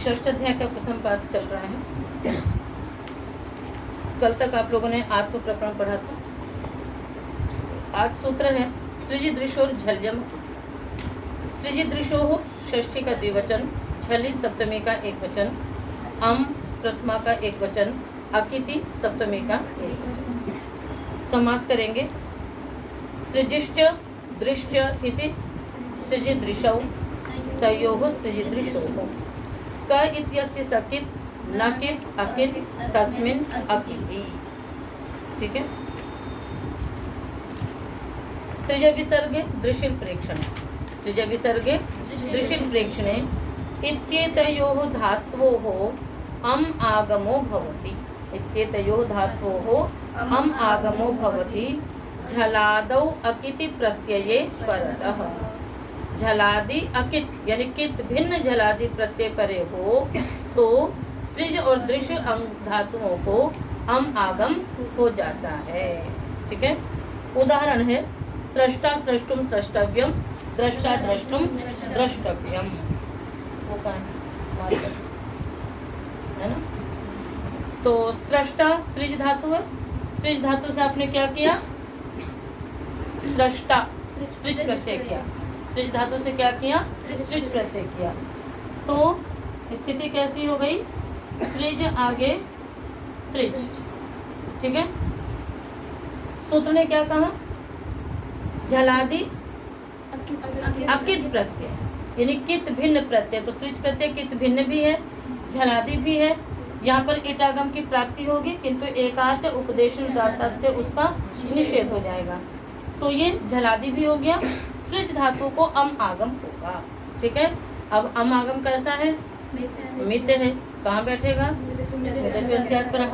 षष्ठ अध्याय का प्रथम पाठ चल रहा है। कल तक आप लोगों ने आत्म प्रकरण पढ़ा था। आज सूत्र है सृजिदृशोर झल्यम। सृजिदृशो षष्ठी का द्विवचन, झलि सप्तमी का एक वचन, अम प्रथमा का एक वचन, अकिति सप्तमी का एक वचन। समास करेंगे। सृजिश्च दृश्च इति सृजिदृशौ तयोः सृजिदृशोः। क इत्यस्य सकित नकित अकित तस्मिन् अकिति। ठीक है। सृज विसर्गे दृशिल प्रेक्षण। सृज विसर्गे दृशिल प्रेक्षणे इत्येतयोः धात्वोः अम आगमो भवति। इत्येतयोः धात्वोः अम आगमो भवति। झलादौ अकिति प्रत्यये परतः। झलादि अकित यानी कित भिन्न झलादि प्रत्यय परे हो तो सृज और दृश्य धातुओं को अम आगम हो जाता है। ठीक है। उदाहरण है सृष्टा सृष्टुम सृष्टव्यम, दृष्टा द्रष्टुम द्रष्टव्यम। वो का है ना। तो सृष्टा सृज धातु है। सृज धातु से आपने क्या किया? सृष्टा सृज प्रत्यय किया। सृज धातु से क्या किया? सृज प्रत्यय किया। तो स्थिति कैसी हो गई? सृज आगे त्रिज। ठीक है। सूत्र ने क्या कहा? झलादि अकित प्रत्यय यानी कित भिन्न प्रत्यय। तो त्रिज प्रत्यय कित भिन्न भी है, झलादि भी है। यहाँ पर इटागम की प्राप्ति होगी किंतु एकाच उपदेशन से उसका निषेध हो जाएगा। तो ये झलादि भी हो गया। सृज धातु को अम आगम होगा। ठीक है। अब अम आगम कैसा है? मित है। कहाँ बैठेगा? पर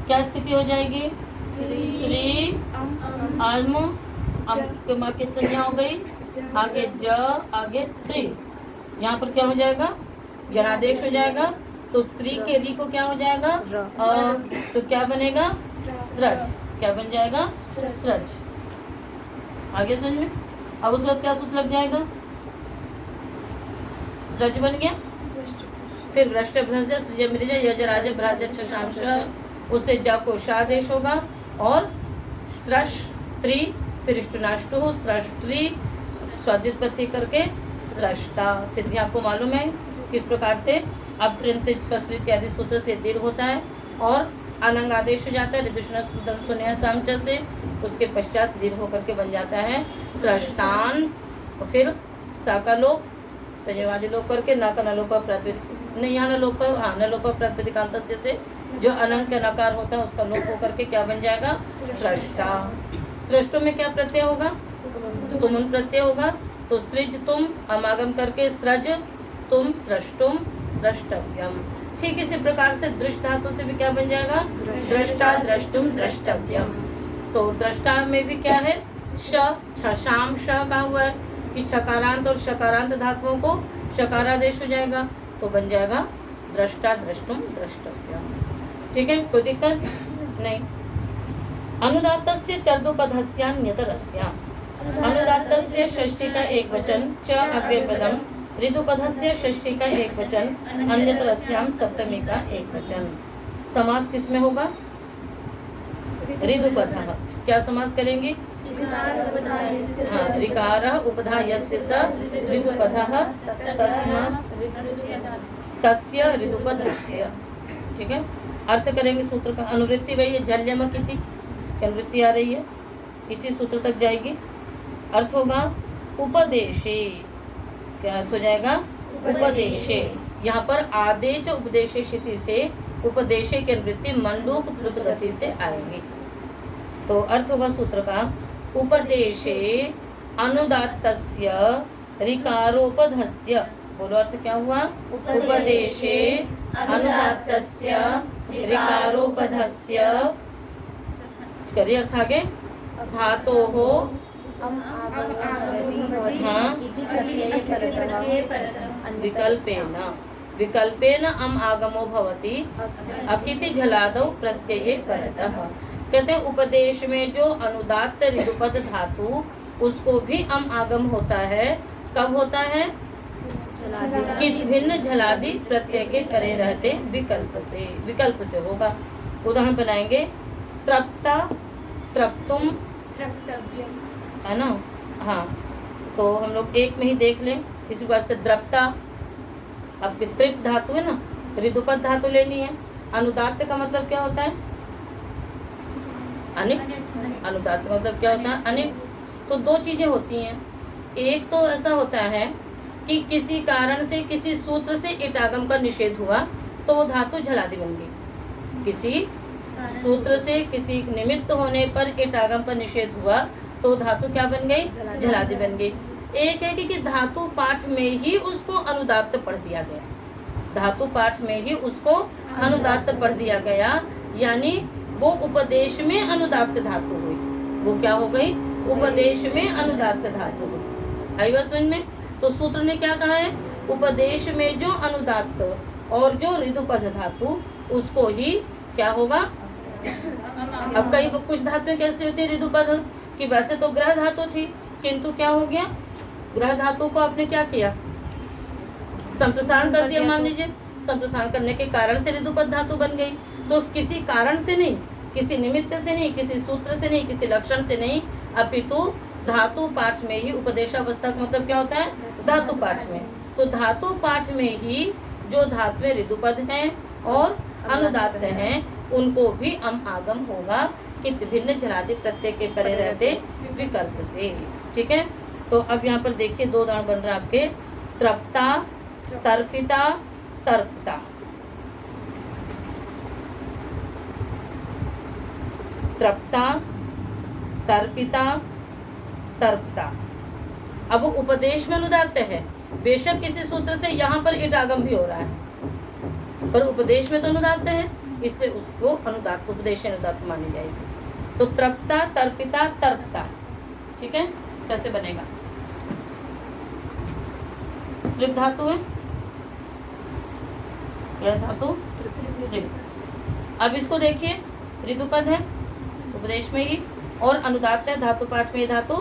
क्या स्थिति हो जाएगी? श्री आत्म अम की संज्ञा हो गई। आगे ज आगे त्रि। यहाँ पर क्या हो जाएगा? जनादेश हो जाएगा। तो श्री के री को क्या हो जाएगा? तो क्या बनेगा? स्रज। क्या बन जाएगा? स्रज। आगे समझ में। अब उसके बाद क्या सूत्र लग जाएगा? स्रज बन गया। फिर वृष्ट भ्रज सृज मृज यज राज भ्राज शशांश, उससे ज को शादेश होगा और स्रश त्रि फिर इष्टुनाष्टु स्रश त्रि स्वादित्पत्ति करके स्रष्टा। सिद्धि आपको मालूम है किस प्रकार से अप्रिंत इत्यादि सूत्र से दीर्घ होता है और अनंग आदेश हो जाता है ऋतुष्ण से। उसके पश्चात दीर्घ होकर के बन जाता है स्रष्टांश। और फिर सा का लोप संयोगादि लोप करके न का नलोप नहीं, यहाँ नलोप हाँ नलोप प्रातिपदिकांत से जो अनंग का नकार होता है उसका लोप होकर के क्या बन जाएगा? स्रष्टा। सृष्टों में क्या प्रत्यय होगा? तुमुन प्रत्यय होगा। तो सृज तुम अमागम करके सृज तुम सृष्टुम सृष्टव्यम। ठीक इसी प्रकार से दृष्ट धातु से भी क्या बन जाएगा? दृष्टा द्रष्टुम द्रष्टव्यम। तो दृष्टा में भी क्या है? शाम श का हुआ है कि छकारांत और शकारांत धातुओं को शकारादेश हो जाएगा तो बन जाएगा दृष्टा द्रष्टुम द्रष्टव्यम। ठीक है। कोई दिक्कत नहीं। अनुदात्तस्य चर्दुपधस्यान्यतरस्य। अनुदात्तस्य षष्ठी का एक वचन च अव्ययपदम, ऋदुपधस्य षष्ठी का एक वचन, अन्यतरस्याम सप्तमी का एक वचन। समास किसमें होगा? ऋदुपधः। क्या समास करेंगे? हाँ ऋकार उपधायस्य स ऋदुपधः तस्मात् तस्य ऋदुपधस्य। ठीक है। अर्थ करेंगे सूत्र का। अनुवृत्ति वही है झल्यमकिति की अनुवृत्ति आ रही है, इसी सूत्र तक जाएगी। अर्थ होगा उपदेशे। क्या अर्थ हो जाएगा? उपदेशे। यहाँ पर आदेश उपदेशे क्षिति से उपदेशे की अनुवृत्ति मंडूक द्रुत गति से आएगी। तो अर्थ होगा सूत्र का उपदेशे अनुदात्तस्य ऋकारोपधस्य। बोलो अर्थ क्या हुआ? उपदेशे अनुदात्तस्य ऋकारोपधस्य। करिए अर्थ आगे। धातोः विकल्पेन विकल्पेन अम आगमो भवति अकिति झलादौ प्रत्यये परतः। कहते हैं उपदेश में जो अनुदात्त ऋदुपद धातु उसको भी अम आगम होता है। कब होता है? कि भिन्न झलादि प्रत्यय के परे रहते विकल्प से होगा। उदाहरण बनाएंगे तृप्ता, तृप्तुम, है ना। हाँ, तो हम लोग एक में ही देख लें। इसी बात से द्रप्ता, आपके तृप धातु है ना, ऋदुपद धातु लेनी है। अनुदात्त का मतलब क्या होता है? अनिप। अनुदात्त का मतलब क्या होता है? अनिप। तो दो चीजें होती हैं। एक तो ऐसा होता है कि किसी कारण से, किसी सूत्र से इटागम का निषेध हुआ तो वो धातु झलादि बन गई। किसी सूत्र से, किसी निमित्त होने पर इटागम का निषेध हुआ तो धातु क्या बन गई? झलादि बन गई। एक है कि धातु पाठ में ही उसको अनुदात्त पढ़ दिया गया। धातु पाठ में ही उसको अनुदात्त पढ़ दिया गया, यानी वो उपदेश में अनुदात्त धातु हुई। वो क्या हो गई? उपदेश में अनुदात्त धातु हुई। आई बात समझ में? तो सूत्र ने क्या कहा है? उपदेश में जो अनुदात्त और जो ऋदुपद धातु, उसको ही क्या होगा? अब कई कुछ धातुएं कैसे होती है ऋदुपद, कि वैसे तो ग्रह धातु थी, किंतु क्या हो गया? ग्रह धातु को आपने क्या किया? संप्रसारण कर दिया। मान लीजिए संप्रसारण करने के कारण से ऋदुपद धातु बन गई। तो किसी कारण से नहीं, किसी निमित्त से नहीं, किसी सूत्र से नहीं, किसी लक्षण से नहीं, अपितु धातु पाठ में ही। उपदेशावस्था का मतलब क्या होता है? धातु पाठ में। तो धातु पाठ में ही जो धातुएं ऋदुपद हैं और अनुदात्त हैं, उनको भी आगम होगा कि भिन्न झलादि प्रत्यय के परे रहते विकल्प से। ठीक है। तो अब यहाँ पर देखिए दो उदाहरण बन रहा है आपके। तृप्ता, तर्पिता, तर्पता। तृप्ता, तर्पिता, तर्पता। अब वो उपदेश में अनुदात्त है, बेशक किसी सूत्र से यहाँ पर इटागम भी हो रहा है, पर उपदेश में तो अनुदात्त है, इसलिए उसको अनुदात्त, उपदेश अनुदात्त मानी जाएगी। तो तृप्ता, तर्पिता, तर्पता। ठीक है। कैसे बनेगा? तृप धातु है, यह धातु तृप। अब इसको देखिए, ऋदुपद है उपदेश में ही और अनुदात्त है धातु पाठ में धातु,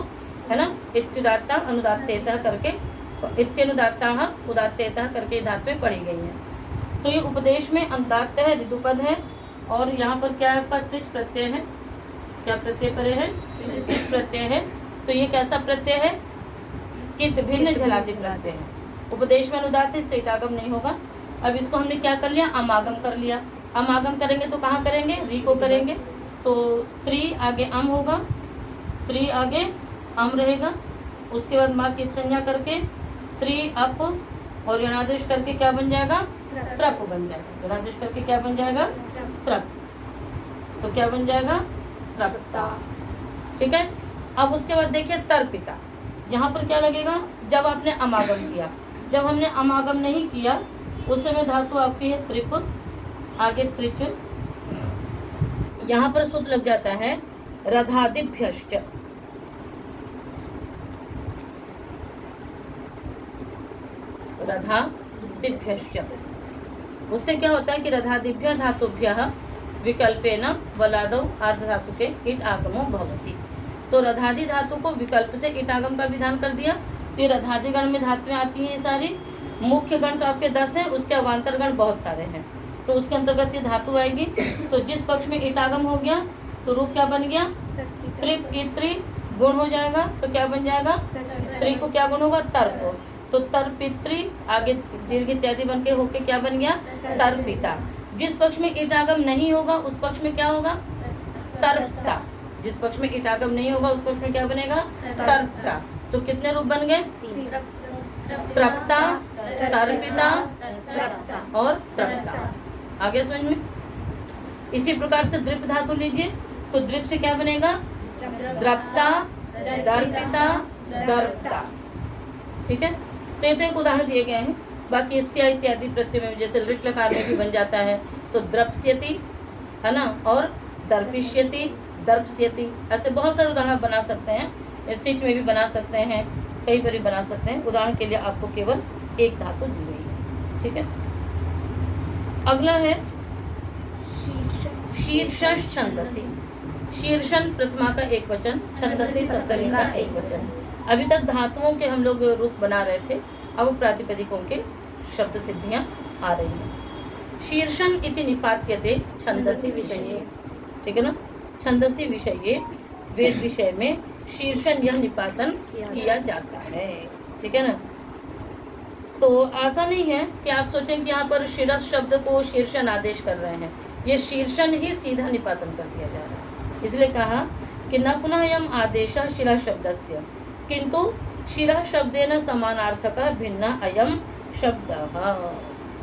है ना। इत्युदात्ता अनुदात्तेतः करके, इत्यनुदात्ता उदात्तेतः करके धातुएं पढ़ी गई हैं। तो ये उपदेश में अनुदात्त है, ऋदुपद है, और यहाँ पर क्या है आपका? त्रिच प्रत्यय है। क्या प्रत्यय परे है? त्रिच प्रत्यय है। तो ये कैसा प्रत्यय है? कित भिन्न झलादि प्रत्यय है। उपदेश में अनुदात्त, इससे इटागम नहीं होगा। अब इसको हमने क्या कर लिया? अमागम कर लिया। अमागम करेंगे तो कहाँ करेंगे? री को करेंगे। तो त्रि आगे अम होगा, त्रि आगे अम रहेगा। उसके बाद माँ की संज्ञा करके त्रि अप और यणादेश करके क्या बन जाएगा? त्रप बन जाएगा। यणादेश करके क्या बन जाएगा? त्रप। तो क्या बन जाएगा? त्रप्ता। ठीक है। अब उसके बाद देखिए तर्पिता। यहाँ पर क्या लगेगा? जब आपने अमागम किया। जब हमने अमागम नहीं किया उस समय धातु आपकी है त्रिप, आगे त्रिच। यहाँ पर सूत्र लग जाता है रधादिभ्यश्च। रधादिभ्यश्च, उससे क्या होता है कि रधादिभ्य धातुभ्यः विकल्पेन वलादौ आर्ध धातु के इट आगमो भवति। तो रधादि धातु को विकल्प से इटागम का विधान कर दिया। फिर रधादि गण में धातुएं आती हैं सारी। मुख्य गण तो आपके 10 हैं, उसके अवान्तर गण बहुत सारे हैं, तो उसके अंतर्गत ये धातु आएगी। तो जिस पक्ष में इटागम हो गया तो रूप क्या बन गया? त्रिप इत्री गुण हो जाएगा। तो क्या बन जाएगा? त्रि को क्या गुण होगा? तर्प। तो तर्पित्री आगे दीर्घ इत्यादि बन के होके क्या बन गया? तर्पिता। जिस पक्ष में इटागम नहीं होगा उस पक्ष में क्या होगा? तर्पता। जिस पक्ष में इटागम नहीं होगा उस पक्ष में क्या बनेगा? तर्पता। तो कितने रूप बन गए? तृप्ता, तर्पिता और तृप्ता। आगे समझ में? इसी प्रकार से द्रिप धातु लीजिए। तो द्रिप से क्या बनेगा? द्रप्ता, दर्पिता, दर्पता। ठीक है। तो ये तो एक उदाहरण दिए गए हैं। बाकी स्या इत्यादि प्रत्यय में जैसे लिट लकार में भी बन जाता है। तो द्रप्स्यति, है ना, और दर्पिष्यति, दर्पस्यति, ऐसे बहुत सारे उदाहरण बना सकते हैं। सिच में भी बना सकते हैं, कहीं पर भी बना सकते हैं। उदाहरण के लिए आपको केवल एक धातु दी गई है। ठीक है। अगला है शीर्षश छंदसी। शीर्षण प्रथमा का एक वचन, छंदसी सप्तमी का एक वचन। अभी तक धातुओं के हम लोग रूप बना रहे थे। अब प्रातिपदिकों के शब्द सिद्धियां आ रही हैं। शीर्षण इति निपात्यते छंदसि विषये, ठीक है ना। छंदसि विषये वेद विषय में शीर्षण यह निपातन किया जाता है, ठीक है ना। तो ऐसा नहीं है कि आप सोचें कि यहाँ पर शिरस शब्द को शीर्षण आदेश कर रहे हैं, ये शीर्षण ही सीधा निपातन कर दिया जा रहा है। इसलिए कहा कि न पुनः यम आदेश शिरः शब्दस्य किंतु शिरः शब्देन समानार्थकः भिन्न अयम शब्दः,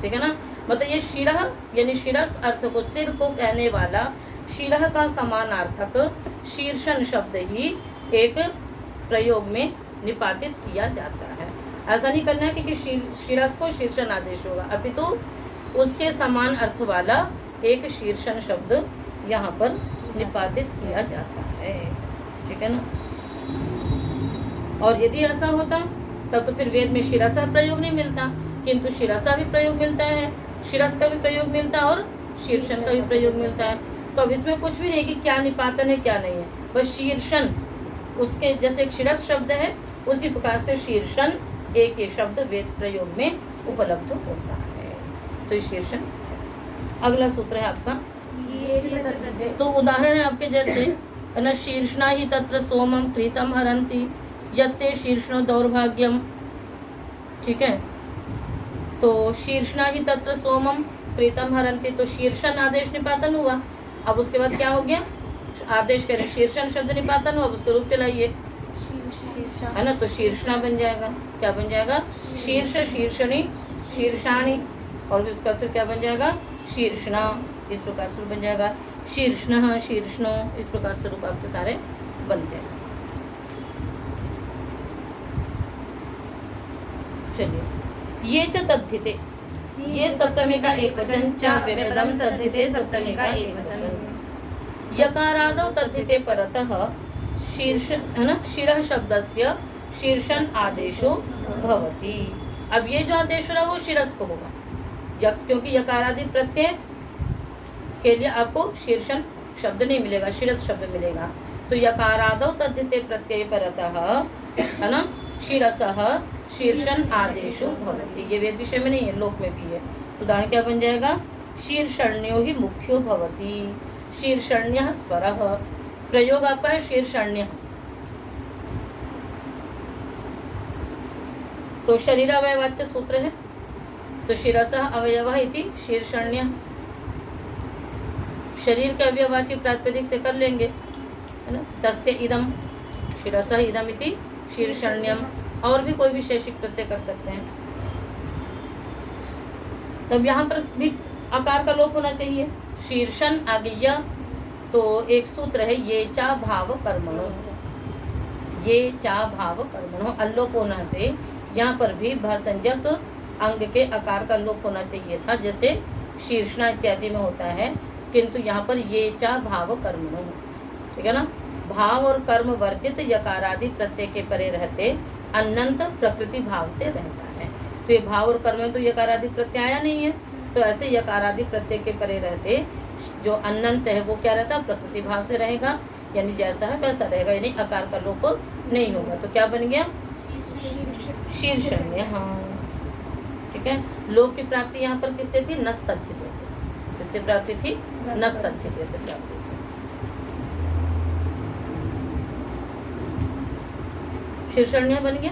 ठीक है ना। मतलब ये शिरः यानी शिरस अर्थ को, सिर को कहने वाला शिरः का समानार्थक शीर्षण शब्द ही एक प्रयोग में निपातित किया जाता है। ऐसा नहीं करना है कि शिरस को शीर्षण आदेश होगा, अपितु उसके समान अर्थ वाला एक शीर्षण शब्द यहाँ पर निपातित किया जाता है, ठीक है ना। और यदि ऐसा होता तब तो फिर वेद में शिरसा प्रयोग नहीं मिलता, किंतु शिरसा भी प्रयोग मिलता है, शिरस का भी प्रयोग मिलता है और शीर्षण का भी प्रयोग मिलता है। तो अब इसमें कुछ भी नहीं कि क्या निपातन है क्या नहीं है, बस शीर्षण उसके जैसे एक शिरस शब्द है उसी प्रकार से शीर्षण एक ये शब्द वेद प्रयोग में उपलब्ध होता है। तो शीर्षण। अगला सूत्र है आपका, तो उदाहरण है आपके जैसे न शीर्षणा ही तत्र सोमम प्रीतम हरंती यत्ते शीर्षणो दौर्भाग्यम, ठीक है। तो शीर्षणा ही तत्र सोमम प्रीतम हरंती, तो शीर्षण आदेश निपातन हुआ। अब उसके बाद क्या हो गया, आदेश करें शीर्षण शब्द निपातन हुआ, अब उसको रूप चलाइए, है ना। तो शीर्षणा बन जाएगा, क्या बन जाएगा, शीर्ष शीर्षणी शीर्षाणी, और उसका फिर क्या बन जाएगा, शीर्षणा। इस प्रकार से बन जाएगा शीर्षण शीर्षणो, इस प्रकार से रूप आपके सारे बनते हैं। चलिए, ये च तद्धिते, ये सप्तमी का एक वचन, च व्यपदम तद्धिते सप्तमी का एक वचन। यकारादौ तद्धिते परतः शीर्ष, है ना, शिरः शब्दस्य शीर्षण आदेशो भवति। अब ये जो आदेश हो रहा है वो शिरस को होगा, क्योंकि यकारादि प्रत्यय के लिए आपको शीर्षण शब्द नहीं मिलेगा, शिरस शब्द मिलेगा। तो यकारादौ तद्धिते प्रत्यय परतः, है ना, शिरसः शीर्षण आदेशो भवति। ये वेद विषय में नहीं है, लोक में भी है। उदाहरण क्या बन जाएगा, शीर्षण्यो ही मुख्यो भवति, शीर्षण्यः स्वरः। प्रयोग आपका है शीर्षण्य, तो शरीर अवयवाच्य सूत्र है, तो शिरसः अवयवः इति शीर्षण्य, शरीर के अवयवाची प्रातिपदिक से कर लेंगे, है ना। तस्य इदम, शिरसः इदम इति शीर्षण्यम, और भी कोई विशेषिक प्रत्यय कर सकते हैं। तब यहाँ पर भी आकार का लोप होना चाहिए, शीर्षण आ गया। तो एक सूत्र है, ये चा भाव कर्मणो, ये चा भाव कर्मणो, अल्लोप होना से यहाँ पर भी भासंजक अंग के आकार का लोप होना चाहिए था, जैसे शीर्षणा इत्यादि में होता है, किंतु यहाँ पर ये चा भाव कर्मणो, ठीक है ना। भाव और कर्म वर्जित यकारादि प्रत्यय के परे रहते अनंत प्रकृति भाव से रहता है। तो ये भाव और कर्म में तो यकारादि प्रत्यय आया नहीं है, तो ऐसे यकारादि प्रत्यय के परे रहते जो अनंत है वो क्या रहता है, प्रकृति भाव से रहेगा, यानी जैसा है वैसा रहेगा, यानी आकार का लोप नहीं होगा। तो क्या बन गया, शीर्षण्य। हाँ, ठीक है। लोप की प्राप्ति यहाँ पर किससे थी, नस तद्धिते से। किससे प्राप्ति थी, नस तद्धिते से प्राप्ति थी। शीर्षण्य बन गया।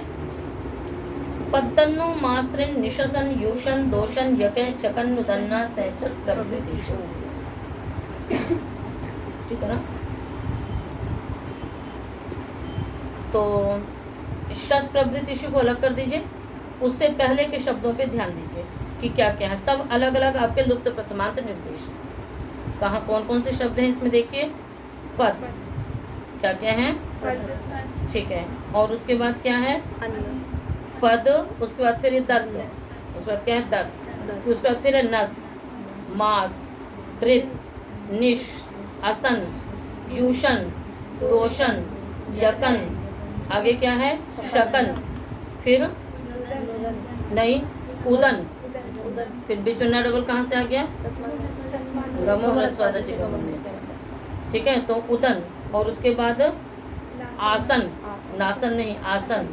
पद्दन्नो मास्रिन निशसन यूशन दोषन यके चकन नुदन्ना सैचस प्रभृतिषु, ठीक है ना। तो शस प्रभृतिषु को अलग कर दीजिए, उससे पहले के शब्दों पे ध्यान दीजिए कि क्या क्या है। सब अलग अलग आपके लुप्त प्रथमांत निर्देश, कहाँ कौन कौन से शब्द हैं इसमें देखिए। पद, क्या क्या है, ठीक है। और उसके बाद क्या है, पद, उसके बाद फिर दत्त, उसके बाद क्या है, दत्त, उसके बाद फिर नस, मास, कृत, निश, असन, यूशन, दोषन, यकन, आगे क्या है, शकन, फिर नहीं उदन, फिर बीच में डबल कहाँ से आ गया, ठीक है। तो उदन, और उसके बाद आसन, नासन नहीं आसन,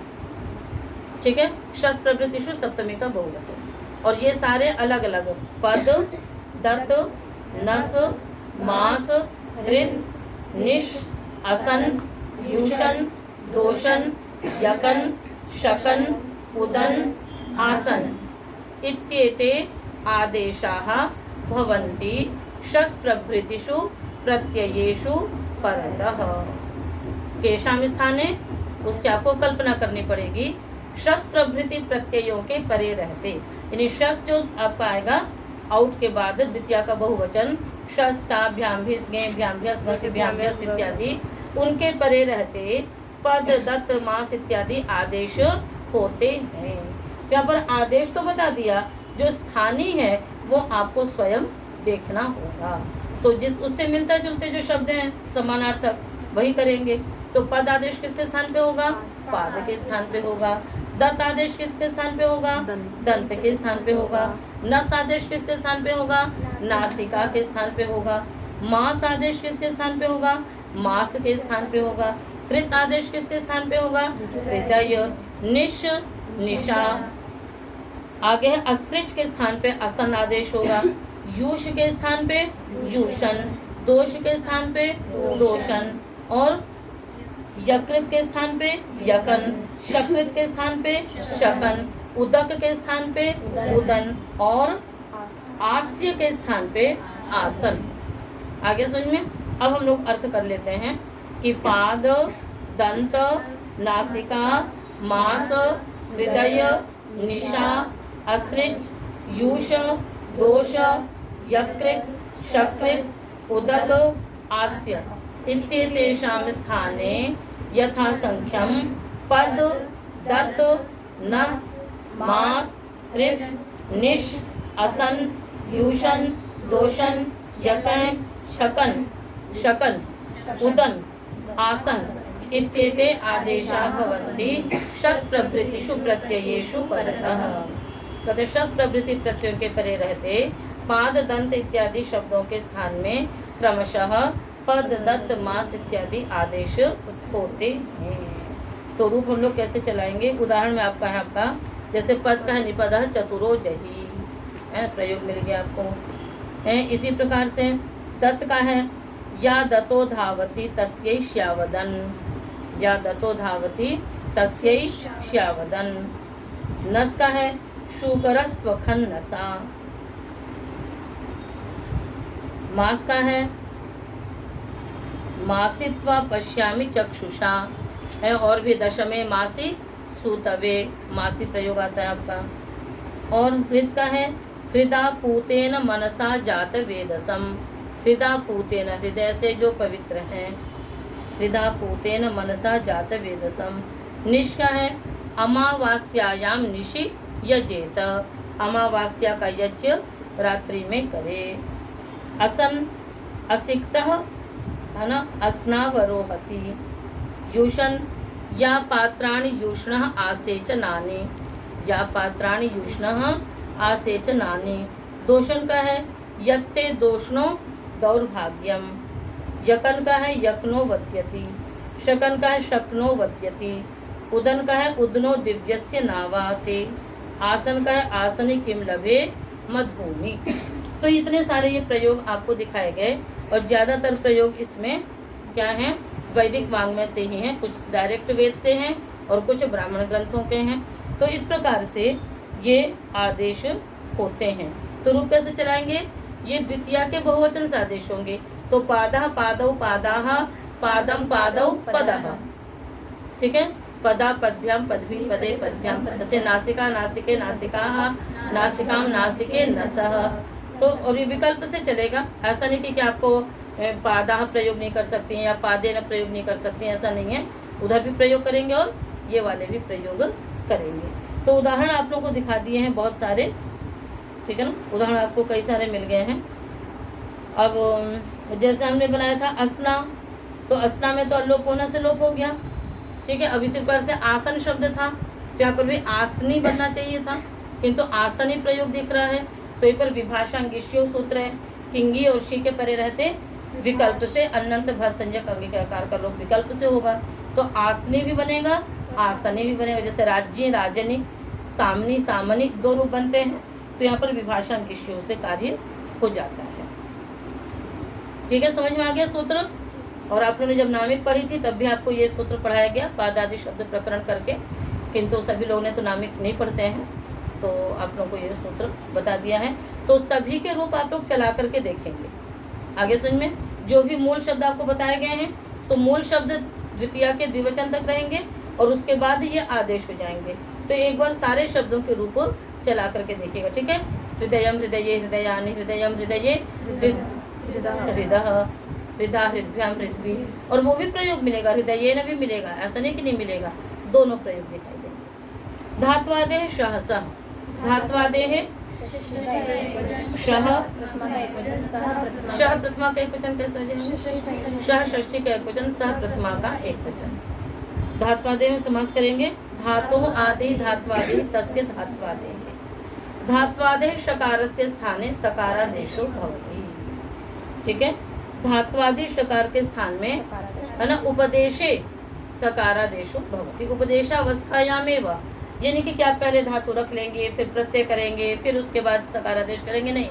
ठीक है। शस प्रभृतिषु सप्तमी का बहुवचन। और ये सारे अलग अलग पद, दत्त, नस, मास, हृद, निश, असन, यूषण, दोषण, यकन, शकन, उदन, आसन इत्येते आदेशाः भवन्ति शस् प्रभृतिषु प्रत्ययेषु परतः। केषां स्थाने, उसकी आपको कल्पना करनी पड़ेगी। शस् प्रभृति प्रत्ययों के परे रहते, यानी शस् जो आपका आएगा आउट के बाद द्वितीय का बहुवचन शस्, ताभ्याम भिस, गेभ्याम भ्यस, घसिभ्याम भ्यस इत्यादि उनके परे रहते पद, दत्त, मास इत्यादि आदेश होते हैं। यहाँ पर आदेश तो बता दिया, जो स्थानीय है वो आपको स्वयं देखना होगा। तो जिस उससे मिलता जुलते जो शब्द हैं समानार्थक वही करेंगे। तो पद आदेश किसके स्थान पे होगा? पाद के स्थान पे होगा। दत्त आदेश किसके स्थान पे होगा? दंत के स्थान पे होगा। नस आदेश किसके स्थान पे होगा? नासिका के स्थान पे होगा। मास आदेश किसके स्थान पे होगा? मास के स्थान पे होगा। हृत आदेश किसके स्थान पे होगा? हृदय। निश, निशा। आगे है असृज के स्थान पे असन आदेश होगा। यूष के स्थान पे यूषण, दोष के स्थान पे दोषण, और यकृत के स्थान पे यकन, शकृत के स्थान पे शकन, उदक के स्थान पे उदन, और आस्य के स्थान पे आसन। आगे समझ में। अब हम लोग अर्थ कर लेते हैं कि पाद, दंत, नासिका, मास, हृदय, निशा, असृज, यूष, दोष, यकृत, शकृत, उदक, आस्य इत्येतेषां स्थाने यथा संख्यम पद, दत्त, नस, मास, हृद, निश, असन, यूषण, दोषण, यकन, शकन, शकन, उदन, आसन इत्येते आदेशाः भवन्ति शस् प्रभृतिषु प्रत्ययेषु परतः। कहते शस् प्रभृति प्रत्ययों के परे रहते पाद, दंत इत्यादि शब्दों के स्थान में क्रमशः पद, दत्त, मास इत्यादि आदेश होते हैं। तो रूप हम लोग कैसे चलाएंगे? उदाहरण में आपका है, आपका जैसे पद का है निपदः चतुरो जहि, है प्रयोग मिल गया आपको है। इसी प्रकार से दत्त का है या दत्तो धावति तस्यै श्यावदन, या दत्तो धावति तस्यै श्यावदन। नस का है शूकरस्त्वखन नसा। मास का है मासित्वा पश्यामि चक्षुषा है। और भी दशमे मासी सूतवे, मासी प्रयोग आता है आपका। और हृद का है हृदा पूतेन मनसा जात वेदसम, हृदा पूतेन हृदय से जो पवित्र हैं, हृदा पूतेन मनसा जात वेदसम। निश का है अमावास्यायाम निशि यजेत, अमावास्या का यज्ञ रात्रि में करे। असन असिक्तः है ना, अस्नावरोहति। यूषण या पात्राणि यूष्णः आसेचनानि, या पात्राणि यूष्णः आसेचनानि। दोषण का है यत्ते दोषणो दौर्भाग्यम। यकन का है यकनो वत्यति। शकन का है शक्नो वत्यति। उदन का है उदनो दिव्यस्य नावाते। आसन का है आसनि किम लभे मधुनि। तो इतने सारे ये प्रयोग आपको दिखाए गए, और ज़्यादातर प्रयोग इसमें क्या हैं? वैदिक वाङ्मय से ही हैं, कुछ डायरेक्ट वेद से हैं और कुछ ब्राह्मण ग्रंथों के हैं। तो इस प्रकार से ये आदेश होते हैं। तो रूप कैसे चलाएंगे? ये द्वितीया के बहुवचन से आदेश होंगे। तो पादः पादौ पादाः, पादम पादौ पदः, ठीक है। पदा पदभ्याम पदभी पदे पदभ्याम, जैसे नासिका नासिके नासिकाः, नासिकाम नासिके नसः। तो और ये विकल्प से चलेगा, ऐसा नहीं कि आपको पादाः प्रयोग नहीं कर सकती हैं या पादेन प्रयोग नहीं कर सकती हैं, ऐसा नहीं है। उधर भी प्रयोग करेंगे और ये वाले भी प्रयोग करेंगे। तो उदाहरण आप लोगों को दिखा दिए हैं बहुत सारे, ठीक है ना। उदाहरण आपको कई सारे मिल गए हैं। अब जैसे हमने बनाया था असना, तो असना में तो अलोप होना से लोप हो गया, ठीक है। अब इसी प्रकार से आसन शब्द था, तो यहाँ पर भी आसनी बनना चाहिए था, किंतु आसन ही प्रयोग दिख रहा है। तो यहाँ पर विभाषांगिष्यो सूत्र है, किंगी और शी के परे रहते विकल्प से अनंत भर संज्ञक अंगी के आकार का लोप विकल्प से होगा। तो आसनी भी बनेगा आसने भी बनेगा, जैसे राज्य राजनी सामनी सामनिक 2 रूप बनते हैं, तो यहाँ पर विभाषा विषयों से कार्य हो जाता है। ठीक है, समझ में आ गया सूत्र। और आप लोगों ने जब नामिक पढ़ी थी तब भी आपको ये सूत्र पढ़ाया गया पाद आदि शब्द प्रकरण करके, किंतु सभी लोगों ने तो नामिक नहीं पढ़ते हैं, तो आप लोगों को ये सूत्र बता दिया है। तो सभी के रूप आप लोग चला करके देखेंगे आगे समझ में। जो भी मूल शब्द आपको बताए गए हैं, तो मूल शब्द द्वितीया के द्विवचन तक रहेंगे और उसके बाद ये आदेश हो जाएंगे। तो एक बार सारे शब्दों के रूप चला करके देखिएगा। ठीक है, हृदयम हृदये हृदयानि हृदयम हृदये हृदः हृदा हृदभ्याम हृदवी, और वो भी प्रयोग मिलेगा, हृदय न भी मिलेगा, ऐसा नहीं कि नहीं मिलेगा, दोनों प्रयोग दिखाई देंगे। धात्वादेह सहसा, धात्वादेह शह प्रथमा का एक वचन कैसा है, शह षष्ठी का एक वचन, सह प्रथमा का एक वचन। धात्वादेह में समास करेंगे, धातु आदि धात्वादेह तस्य धात्वादेह, धात्वादेह शकारस्य स्थाने सकारादेशो भवति। ठीक है, धात्वादि शकार के स्थान में है ना उपदेशे सकारादेशो भवति, उपदेशावस्थायामेव, यानी कि क्या पहले धातु रख लेंगे फिर प्रत्यय करेंगे फिर उसके बाद सकारादेश करेंगे, नहीं,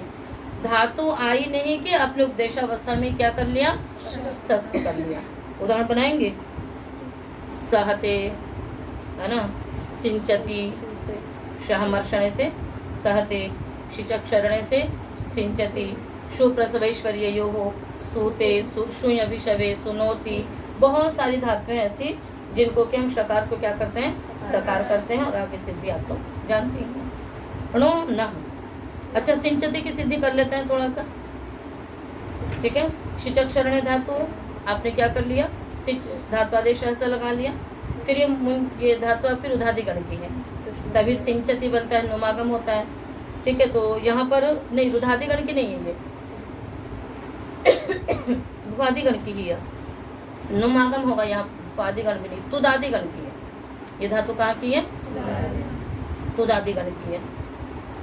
धातु आई नहीं कि आपने उपदेशावस्था में क्या कर लिया, सत्य कर लिया। उदाहरण बनाएंगे, सहते है ना, सिंचती सहमर्षणे से सहते, शिचक्षरणे से सिंचती, सुप्रसवैश्वर्यो हो सूते सुषुय अभिशवे सुनोती, बहुत सारी धातुएं ऐसी जिनको कि हम शकार को क्या करते हैं, सकार करते हैं, और आगे सिद्धि आप लोग जानते हैं। णो न, अच्छा सिंचती की सिद्धि कर लेते हैं थोड़ा सा। ठीक है, शिचक्षरणे धातु आपने क्या कर लिया, सिच धात्वादेश ऐसा लगा लिया, फिर ये धातु फिर रुधादिगण की है, तभी सिंचती बनता है, नुमागम होता है। ठीक है, तो यहाँ पर नहीं, रुधादिगण की नहीं है, ये भुवादिगण की ही है, नुमागम होगा यहाँ, भुवादिगण भी नहीं, तुदादिगण की है। ये धातु कहाँ की है, तुदादिगण की है,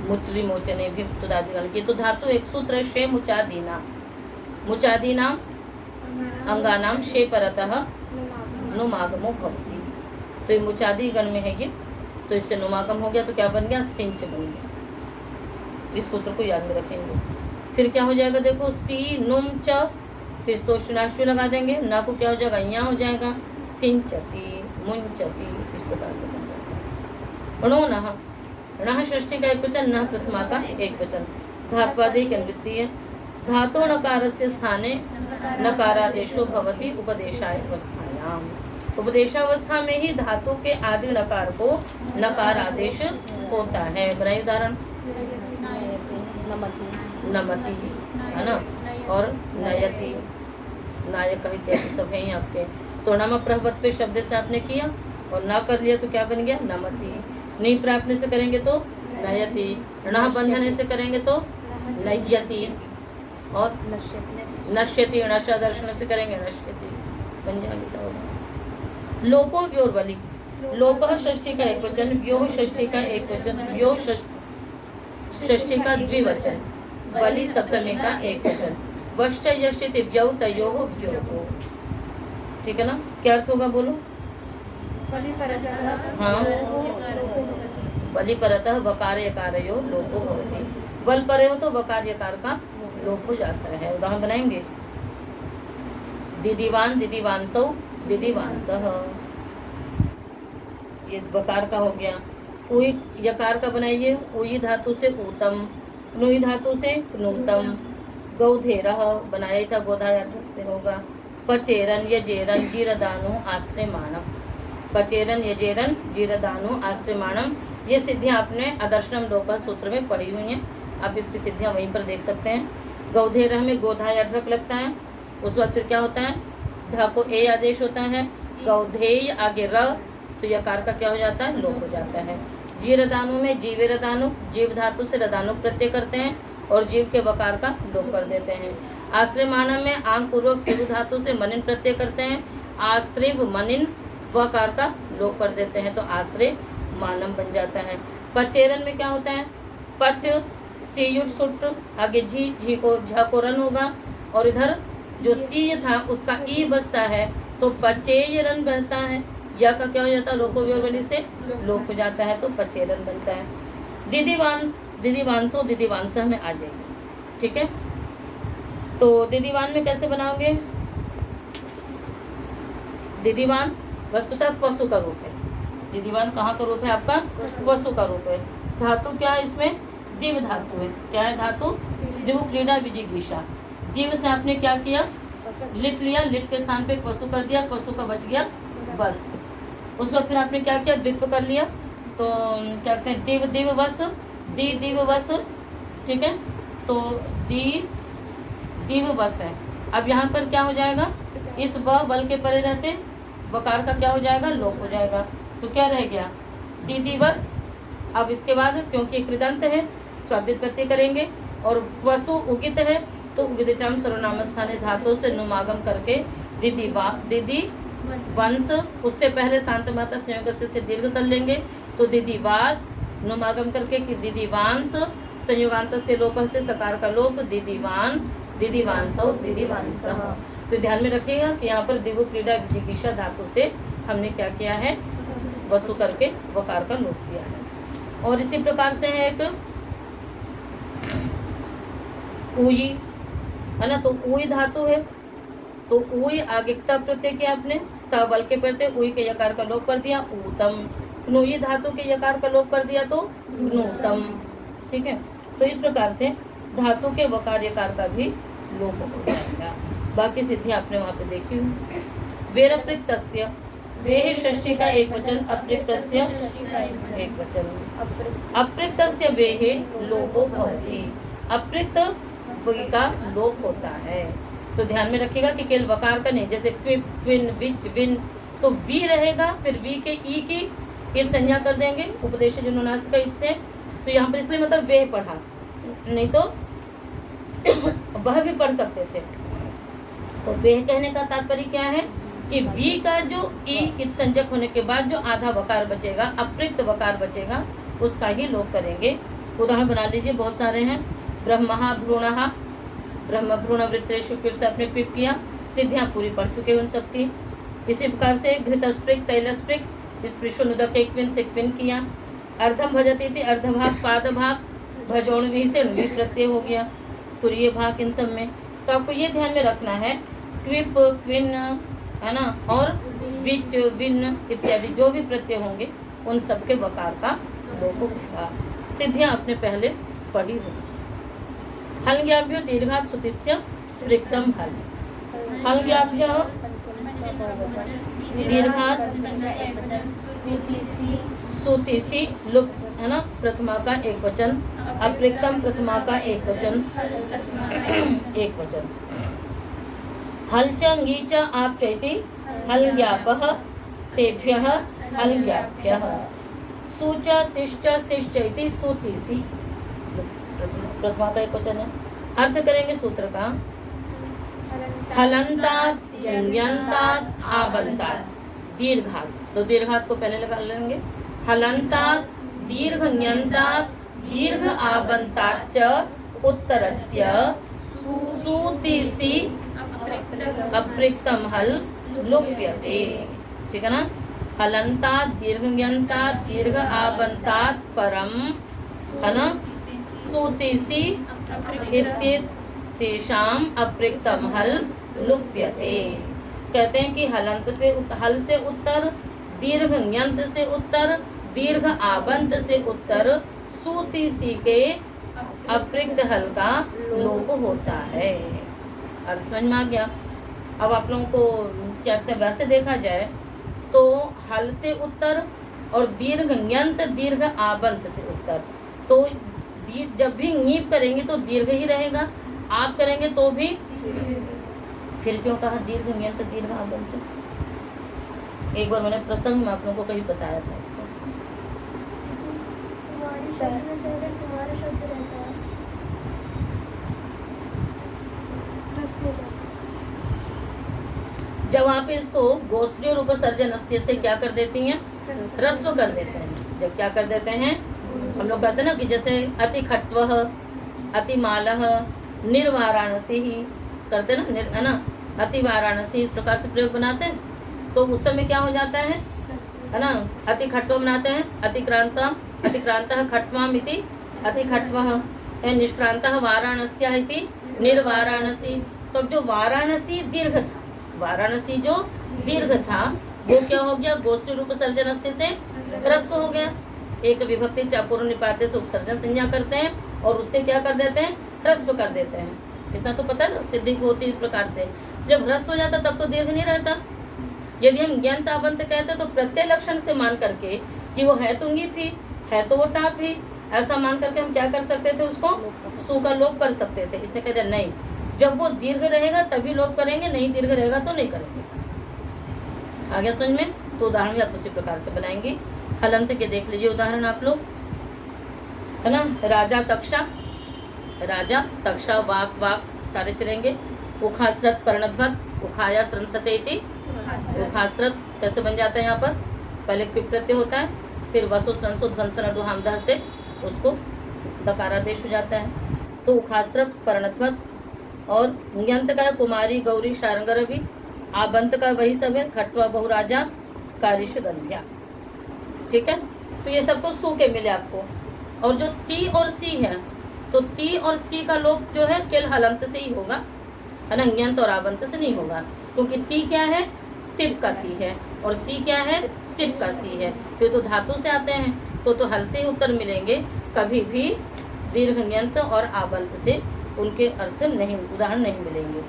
मुचली मोचने भी तुदादिगण की। तो धातु एक सूत्र है, शे मुचादीना, मुचादीना अंगानाम शे परतः नुमागमो भवति, तो ये मुचादीगण में है ये, तो इससे नुमागम हो गया, तो क्या बन गया, सिंच बन गया। इस सूत्र को याद में रखेंगे। फिर क्या हो जाएगा, देखो सी नुम च, फिर स्तोष्णाष्टु लगा देंगे, ना को क्या हो जाएगा, यहाँ हो जाएगा सिंचती मुंचती, इस प्रकार से बन जाएगा। णो नः, णः षष्ठी का एक वचन, नः प्रथमा का एक वचन, धात्वादेह की अनुवृत्ति है। धातो नकारस्य स्थाने नकारादेशो भवति उपदेशाय अवस्थायाम, उपदेशावस्था में ही धातु के आदि नकार को नकार आदेश होता है। बनाइए उदाहरण, नमति है ना, और नयति, नायक इत्यादि सब है यहाँ पे। तो नम प्रभवत्व शब्द से आपने किया और ना कर लिया तो क्या बन गया, नमति। नहीं प्राप्त से करेंगे तो नयति, णः बंधन से करेंगे तो नयति, और नश्यति, नशा दर्शन से करेंगे नश्यति, बन जाएंगे सब। लोपो व्योर्वलि, लोप षष्ठी का एक वचन, व्योह षष्ठी का एक वचन, व्योह षष्ठी का द्विवचन, बलि सप्तमी का एक वचन, वश्च यश्चिति व्यौ तयोः व्योः। ठीक है ना, क्या अर्थ होगा बोलो, हाँ, बलि परतः वकार यकारयो लोपो भवति, बल परे हो तो वकार यकार का लोप हो जाता है। उदाहरण बनाएंगे, दिदिवान दिदिवांसौ दिदिवांसः, ये वकार का हो गया। उई यकार का बनाइए, उई धातु से ऊतम, नुई धातु से नूतम, गौधेरः बनाया था गोधाया से होगा। पचेरन यजेरन जीरदानु आश्रयमाणम, पचेरन यजेरन जीरदानु आश्रयमाणम, ये सिद्धियाँ आपने आदर्शनम लोपः सूत्र में पढ़ी हुई हैं, आप इसकी सिद्धियाँ वहीं पर देख सकते हैं। गौधेरह में गोधाय अढ्रक लगता है, उस वक्त फिर क्या होता है, ध को ए आदेश होता है, गौधेय आगे र, तो यकार का क्या हो जाता है, लोप हो जाता है। जीरदानु में जीवेरदानु, जीव धातु से रदानु प्रत्यय करते हैं और जीव के वकार का लोप कर देते हैं। आश्रय मानव में आंग पूर्वक शिव धातु से मनिन प्रत्यय करते हैं, आश्रिव मनिन वकार का लोप कर देते हैं, तो आश्रय मानव बन जाता है। पचेरन में क्या होता है, पच सीयुट सुट, आगे झी को झ को रन होगा, और इधर जो सी था उसका ई बसता है, तो पचेय रन बहता है, या का क्या हो जाता है, लोको व्योर्वली से लोप हो जाता है, तो पचेरन बनता है। दीदीवान, दीदीवांसो, दीदीवांसह में आ जाएगी। ठीक है, तो दीदीवान में कैसे बनाओगे? दीदीवान वस्तुतः पशु का रूप है। दीदीवान कहाँ का रूप है आपका? पशु का रूप है। धातु क्या है इसमें? दिव धातु है। क्या है धातु? दिव क्रीड़ा विजिगीषा। दिव से आपने क्या किया? लिट लिया, लिट के स्थान पे पशु कर दिया, पशु का बच गया बस। उसके बाद फिर आपने क्या किया? द्वित्व कर लिया, तो क्या कहते हैं? दिव दिव वस, दी दिव वस। ठीक है, तो दी दिव वस है। अब यहाँ पर क्या हो जाएगा? इस व बल के परे रहते वकार का क्या हो जाएगा? लोप हो जाएगा। तो क्या रह गया? दी दिवस। अब इसके बाद क्योंकि कृदंत है, स्वादित प्रत्यय करेंगे, और वसु उगित है, तो उगितम सर्वनाम स्थानीय धातु से नुमागम करके दीदी वा दीदी वंश, उससे पहले शांत मात्रा संयोग से दीर्घ कर लेंगे, तो दीदी वास नुमागम करके कि दीदी वांस, संयोगांत से लोप से सकार का लोप, दीदीवान, दीदीवांसो, दीदीवांसः। तो ध्यान में रखिएगा कि यहाँ पर दिवु क्रीड़ा विजिगीषा धातु से हमने क्या किया है? वसु करके वकार का लोप किया है। और इसी प्रकार से है एक ऊई, है ना, तो ऊई धातु है, तो ऊई आगे क्ता प्रत्यय किया आपने, ता बल के प्रत्यय ऊई के यकार का लोप कर दिया, ऊतम। नुई धातु के यकार का लोप कर दिया, तो नूतम। ठीक है, तो इस प्रकार से धातु के वकार यकार का भी लोप हो जाएगा। बाकी सिद्धि आपने वहाँ पे देखी हुई। वेरप्रिक्तस्य, वेह षष्ठी का एक वचन, अप्रिक्तस्य एक वचन। अप्रिक्तस्य वेहे लोपो भवति, अप्रिक्त का लोप होता है। तो ध्यान में रखिएगा कि केवल वकार का नहीं, जैसे क्विप, विन, विच, विन, तो वी रहेगा, फिर वी के ई की इत संज्ञा कर देंगे उपदेश जुनुनासिक का इत से, तो यहाँ पर इसलिए मतलब वेह पढ़ा, नहीं तो वह भी पढ़ सकते थे। तो वेह कहने का तात्पर्य क्या है कि वी का जो ई इत संज्ञक होने के बाद जो आधा वकार बचेगा, अप्रिक्त वकार बचेगा, उसका ही लोप करेंगे। उदाहरण बना लीजिए, बहुत सारे हैं। ब्रह्महा भ्रूणहा, ब्रह्म भ्रूण वृत्तेषु से आपने क्विप किया, सिद्धियाँ पूरी पढ़ चुके उन सबकी। इसी प्रकार से घृतस्पृक, तैलस्पृक, स्पृशुनुदक एक विन से क्विन किया। अर्धम भजती थी, अर्धभाग, पादभाग, भजोणवी से णवी प्रत्यय हो गया, तुरीय भाग, इन सब में। तो आपको ये ध्यान में रखना है, क्विप, क्विन, है ना, और विच, विन इत्यादि जो भी प्रत्यय होंगे उन सब के वकार का लोप होगा। सिद्धियाँ आपने पहले पढ़ी हो। हलज्ञाभ्यो दीर्घात् सुतिस्य रिक्तम हल, हलज्ञाभ्यो दीर्घात् सुतिसी लुप, है ना, प्रथमा का एक वचन, अप्रिक्तम प्रथमा का एक वचन, एक वचन। हलच ngीच आप्यैति हलज्ञापः तेभ्यः हलज्ञाभ्यः, सूच तिष्ठ शिष्ट इति सूतिसी, प्रथमा का एक वचन है। अर्थ करेंगे सूत्र का, हलंतात्, यंतात्, आबंतात्, दीर्घात्, तो दीर्घात् को पहले लगा लेंगे। हलंतात्, दीर्घ ञन्तात्, दीर्घ आबंतात् च उत्तरस्य सूतिसी अप्रिक्तम हल लुप्यते। ठीक है ना, हलंतात्, दीर्घ ञन्तात्, दीर्घ आबंतात् परम, है ना, सूतिसी तेषाम अप्रिक्तम हल लुप्यते। कहते हैं कि हलंत से हल से उत्तर, दीर्घ ञंत से उत्तर, दीर्घ आबंत से उत्तर, सूतिसी के अप्रिक्त हल का लोप होता है। अर्थ समझ में आ गया। अब आप लोगों को क्या कहते हैं, वैसे देखा जाए तो हल से उत्तर और दीर्घ ञंत, दीर्घ आबंत से उत्तर, तो जब भी ङीप करेंगे तो दीर्घ ही रहेगा, आप करेंगे तो भी, फिर क्यों कहा दीर्घ ञंत, दीर्घ आबंत? एक बार मैंने प्रसंग में आप लोगों को कहीं बताया था इसका। तुम्हारा शब्द रहता है, रस्म हो जाता है। जब आप इसको गोस्त्री और उपसर्जनस्य से क्या कर देती हैं, रस्व कर देते हैं। जब क्या कर देते हैं, हम लोग कहते हैं ना कि जैसे अति खट्वः, अति मालः, निर्वाराणसी ही करते ना, है ना, अति वाराणसी, इस प्रकार से प्रयोग बनाते हैं, तो उस समय क्या हो जाता है, है ना। अति खट्व बनाते हैं, अतिक्रांतः खट्वाम इति अतिखट्वः है, निष्क्रांतः वाराणस्या इति निर्वाराणसी। तो जो वाराणसी दीर्घ था, वाराणसी जो दीर्घ था वो क्या हो गया, गोष्ठी रूप सर्जन से ह्रस्व हो गया। एक विभक्ति पूर्व निपाते से उपसर्जन संज्ञा करते हैं और उससे क्या कर देते हैं, ह्रस्व कर देते हैं। इतना तो पता है ना, सिद्धि को होती है इस प्रकार से। जब ह्रस्व हो जाता तब तो दीर्घ नहीं रहता। यदि हम ज्ञान ताबंत कहते तो प्रत्यय लक्षण से मान करके कि वो है तो ंगी भी, है तो वो टाप ही, ऐसा मान करके हम क्या कर सकते थे, उसको सु का लोप कर सकते थे। इसने कहते नहीं, जब वो दीर्घ रहेगा तभी लोप करेंगे, नहीं दीर्घ रहेगा तो नहीं करेंगे। आ गया समझ में। तो उदाहरण भी आप उसी प्रकार से बनाएंगे। हलंत के देख लीजिए उदाहरण आप लोग, है ना। राजा तक्षा वाक वाक सारे चलेंगे। उखासरत पर्णध्वत उखाया स्रंसते इति उखासरत कैसे बन जाता है, यहाँ पर पहले क्विप प्रत्यय होता है, फिर वसु स्रंसो ध्वंसन अडुहामदह से उसको दकारादेश हो जाता है। तो उखासरत पर्णध्वत, और न्यंत का है कुमारी गौरी शारंगरवि, आबंत का वही सब है, खटवा बहुराजा कारिश गंध्या। ठीक है, तो ये सब तो सु के मिले आपको। और जो ती और सी है, तो ती और सी का लोप जो है केवल हलंत से ही होगा, है ना, न्यंत और आबंत से नहीं होगा। क्योंकि ती क्या है, तिप का ती है, और सी क्या है, सिप का सी है। तो धातु से आते हैं तो हल से ही उत्तर मिलेंगे, कभी भी दीर्घ न्यंत और आबंत से उनके अर्थ नहीं, उदाहरण नहीं मिलेंगे।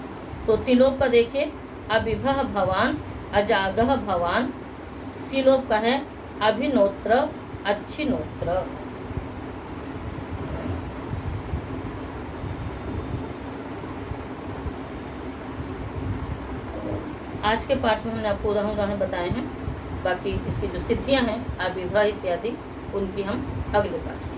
तो तिलोप का देखिए, अभिभह भवान अजागह भवान। सिलोप का है अभिनोत्र अच्छिनोत्र। आज के पाठ में हमने आपको उदाहरण बताए हैं। बाकी इसकी जो सिद्धियां हैं अभिभा इत्यादि, उनकी हम अगले पाठ